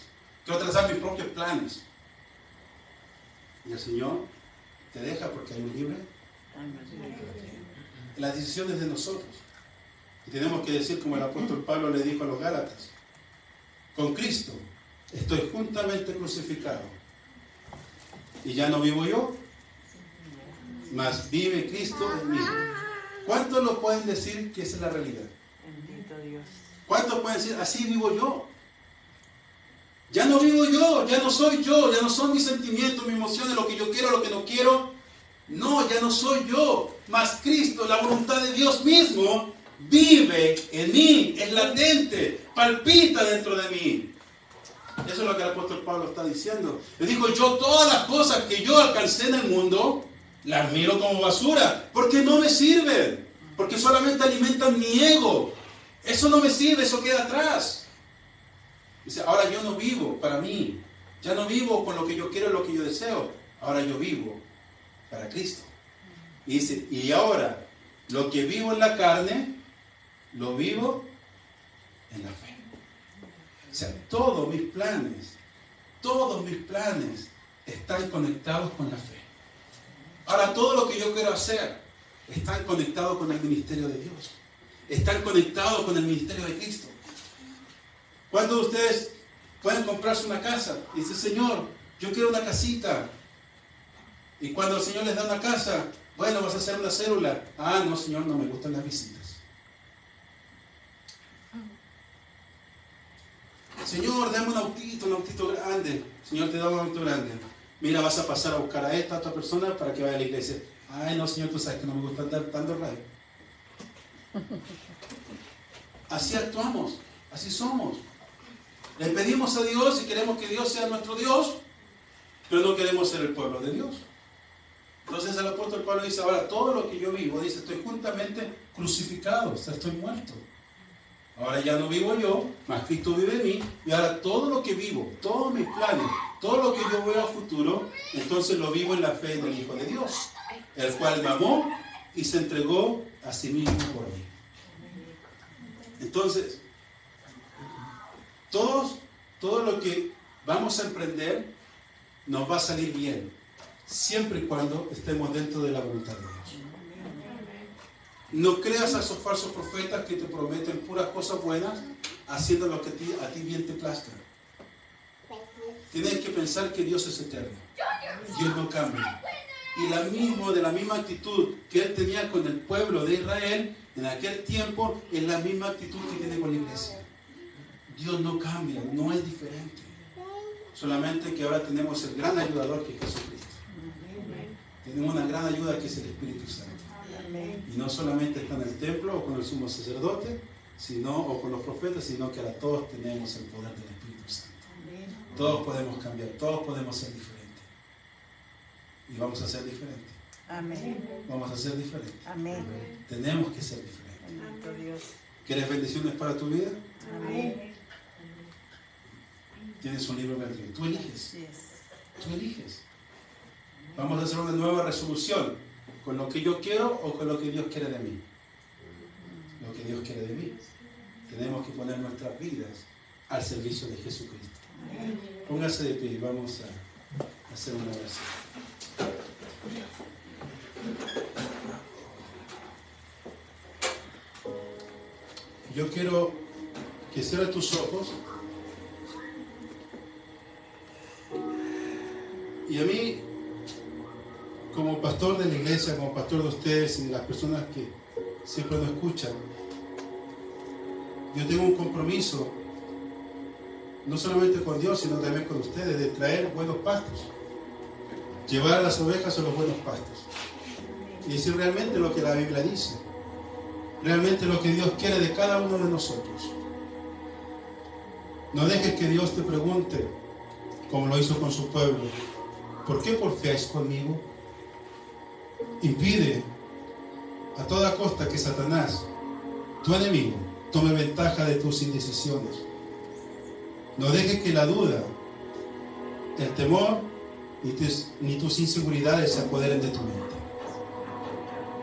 Quiero trazar mis propios planes. Y el Señor te deja porque hay un libre. La decisión es de nosotros. Y tenemos que decir como el apóstol Pablo le dijo a los Gálatas. Con Cristo estoy juntamente crucificado. Y ya no vivo yo, mas vive Cristo en mí. ¿Cuántos lo pueden decir que esa es la realidad?
Bendito Dios.
¿Cuántos pueden decir, así vivo yo? Ya no vivo yo, ya no soy yo, ya no son mis sentimientos, mis emociones, lo que yo quiero, lo que no quiero. No, ya no soy yo, mas Cristo, la voluntad de Dios mismo, vive en mí, es latente, palpita dentro de mí. Eso es lo que el apóstol Pablo está diciendo. Le dijo, yo todas las cosas que yo alcancé en el mundo, las miro como basura, porque no me sirven, porque solamente alimentan mi ego. Eso no me sirve, eso queda atrás. Dice, ahora yo no vivo para mí, ya no vivo con lo que yo quiero, lo que yo deseo, ahora yo vivo para Cristo. Y dice, y ahora lo que vivo en la carne, lo vivo en la fe. O sea, todos mis planes están conectados con la fe. Ahora todo lo que yo quiero hacer están conectados con el ministerio de Dios. Están conectados con el ministerio de Cristo. ¿Cuántos de ustedes pueden comprarse una casa? Y dice, Señor, yo quiero una casita. Y cuando el Señor les da una casa, bueno, vas a hacer una célula. Ah, no, Señor, no me gustan las visitas. Señor, dame un autito grande. Señor, te da un auto grande. Mira, vas a pasar a buscar a esta otra persona para que vaya a la iglesia. Ay, no, Señor, tú sabes que no me gusta andar dando rayos. Así actuamos, así somos. Le pedimos a Dios y queremos que Dios sea nuestro Dios, pero no queremos ser el pueblo de Dios. Entonces el apóstol Pablo dice, ahora todo lo que yo vivo, dice, estoy juntamente crucificado, o sea, estoy muerto. Ahora ya no vivo yo, mas Cristo vive en mí. Y ahora todo lo que vivo, todos mis planes, todo lo que yo veo a futuro, entonces lo vivo en la fe en el Hijo de Dios, el cual me amó y se entregó a sí mismo por mí. Entonces, todo lo que vamos a emprender nos va a salir bien, siempre y cuando estemos dentro de la voluntad de Dios. No creas a esos falsos profetas que te prometen puras cosas buenas, haciendo lo que a ti bien te plazca. Tienes que pensar que Dios es eterno. Dios no cambia. Y de la misma actitud que Él tenía con el pueblo de Israel, en aquel tiempo, es la misma actitud que tiene con la iglesia. Dios no cambia, no es diferente. Solamente que ahora tenemos el gran ayudador que es Jesucristo. Tenemos una gran ayuda que es el Espíritu Santo. Y no solamente está en el templo o con el sumo sacerdote, o con los profetas, sino que ahora todos tenemos el poder del Espíritu Santo. Todos podemos cambiar, todos podemos ser diferentes. Y vamos a ser diferentes.
Amén.
Vamos a ser diferentes.
Amén.
Tenemos que ser diferentes.
Bendito Dios.
¿Quieres bendiciones para tu vida?
Amén.
Tienes un libro dentro. Tú eliges.
Así es.
Tú eliges. Vamos a hacer una nueva resolución. ¿Con lo que yo quiero o con lo que Dios quiere de mí? Lo que Dios quiere de mí. Tenemos que poner nuestras vidas al servicio de Jesucristo. Póngase de pie y vamos a hacer una oración. Yo quiero que cierres tus ojos. Y a mí, como pastor de la iglesia, como pastor de ustedes y de las personas que siempre nos escuchan, yo tengo un compromiso, no solamente con Dios, sino también con ustedes, de traer buenos pastos, llevar a las ovejas a los buenos pastos, y decir realmente lo que la Biblia dice, realmente lo que Dios quiere de cada uno de nosotros. No dejes que Dios te pregunte, como lo hizo con su pueblo, ¿por qué porfiáis conmigo? Impide a toda costa que Satanás, tu enemigo, tome ventaja de tus indecisiones. No dejes que la duda, el temor ni tus inseguridades se apoderen de tu mente.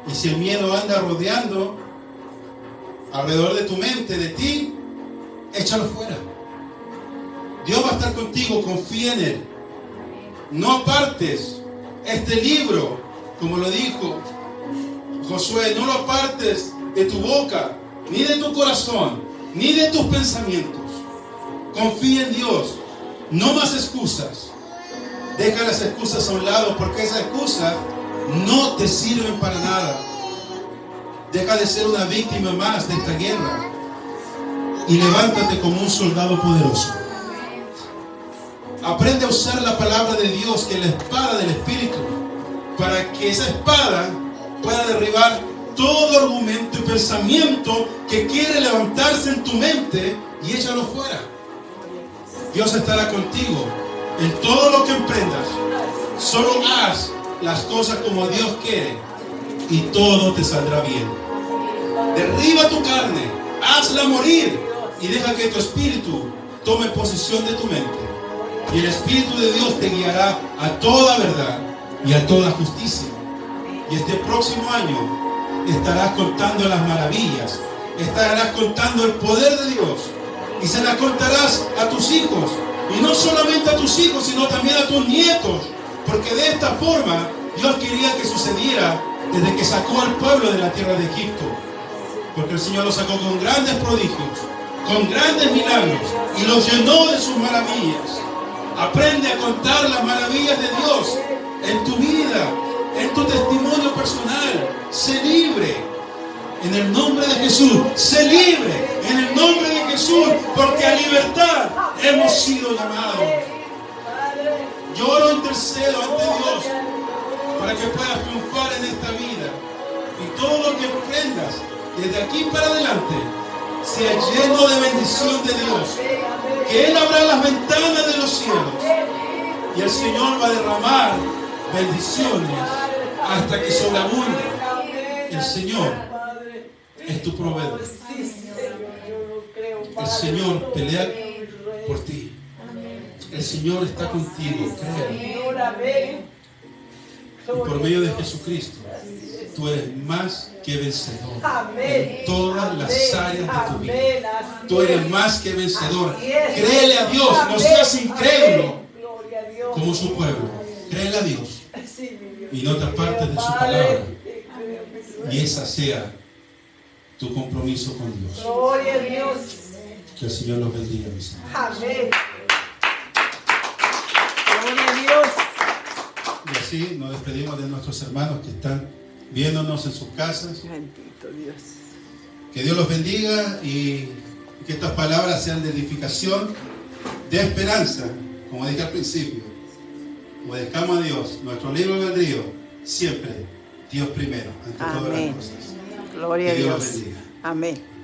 Y si el miedo anda rodeando alrededor de tu mente, de ti, échalo fuera. Dios va a estar contigo, confía en Él. No apartes este libro, como lo dijo Josué, no lo apartes de tu boca, ni de tu corazón, ni de tus pensamientos. Confía en Dios. No más excusas. Deja las excusas a un lado, porque esas excusas no te sirven para nada. Deja de ser una víctima más de esta guerra y levántate como un soldado poderoso. Aprende a usar la palabra de Dios, que es la espada del Espíritu, para que esa espada pueda derribar todo argumento y pensamiento que quiere levantarse en tu mente, y échalo fuera. Dios estará contigo en todo lo que emprendas. Solo haz las cosas como Dios quiere y todo te saldrá bien. Derriba tu carne, hazla morir y deja que tu espíritu tome posesión de tu mente. Y el Espíritu de Dios te guiará a toda verdad y a toda justicia. Y este próximo año estarás contando las maravillas, estarás contando el poder de Dios, y se las contarás a tus hijos, y no solamente a tus hijos, sino también a tus nietos, porque de esta forma Dios quería que sucediera desde que sacó al pueblo de la tierra de Egipto, porque el Señor los sacó con grandes prodigios, con grandes milagros, y los llenó de sus maravillas. Aprende a contar las maravillas de Dios en tu vida, en tu testimonio personal. Sé libre en el nombre de Jesús. Sé libre en el nombre de Jesús, porque a libertad hemos sido llamados. Yo oro, intercedo ante Dios para que puedas triunfar en esta vida, y todo lo que emprendas desde aquí para adelante sea lleno de bendición de Dios, que Él abra las ventanas de los cielos y el Señor va a derramar bendiciones hasta que sobreabunde. El Señor es tu proveedor. El Señor pelea por ti. El Señor está contigo, créelo. Y por medio de Jesucristo, tú eres más que vencedor en todas las áreas de tu vida. Tú eres más que vencedor. Créele a Dios, no seas incrédulo como su pueblo. Créele a Dios y no te apartes de su palabra. Y esa sea tu compromiso con Dios.
Gloria a Dios.
Que el Señor los bendiga, mis hermanos.
Amén. Gloria a Dios.
Y así nos despedimos de nuestros hermanos que están viéndonos en sus casas.
Bendito Dios.
Que Dios los bendiga y que estas palabras sean de edificación, de esperanza, como dije al principio. Obedezcamos a Dios, nuestro libre albedrío, siempre Dios primero, ante todas las
Amén.
cosas.
Gloria a
Que Dios los
Dios.
bendiga.
Amén.